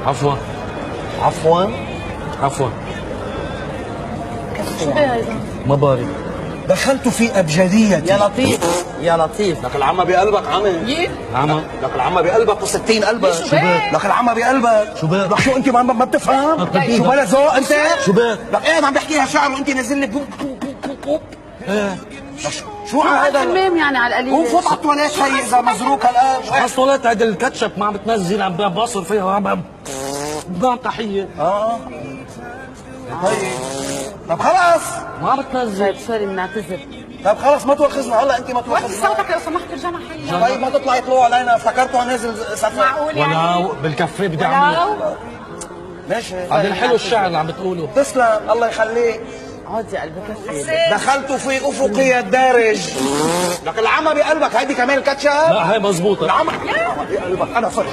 عفوا عفوا. عفوا. شو بها ايضا؟ ما بعرف. دخلت في ابجديتي. يا لطيف يا لطيف. لك العمى بقلبك عمى. عمى. لك العمى بقلبك و60 قلبك. شو بك؟ لك العمى بقلبك. شو بك؟ لك شو انت ما بتفهم؟ بتفهم. شو بلا ذوق انت؟ شو بك؟ لك ايه عم بحكيها شعر وانت نازل لي بوب بوب بوب بوب. ايه شو على هذا؟ الحمام يعني على القليل. قوم فوت على التواليت هي اذا مزروك هالقد. حصلت هيدي الكاتشب ما عم بتنزل عم ببصر فيها عم تحيه. طيب طب خلاص. ما عم بتنزل. طيب سوري بنعتذر. طب خلاص ما توخزنا هلا انت ما وطي توخزنا. صوتك لو سمحت رجعنا حي. طيب ما تطلعي طلوع علينا افتكرته نازل سفر. معقول يعني؟ ولو بالكافيه بدي اعمل. ولو ماشي. هذا حلو الشعر اللي عم بتقوله. تسلم الله يخليك. عادي قلبي كفي. دخلت في افقي الدارج. لك العمى بقلبك هيدي كمان كاتشب. لا هي مزبوطة. العمى بقلبك انا فرش.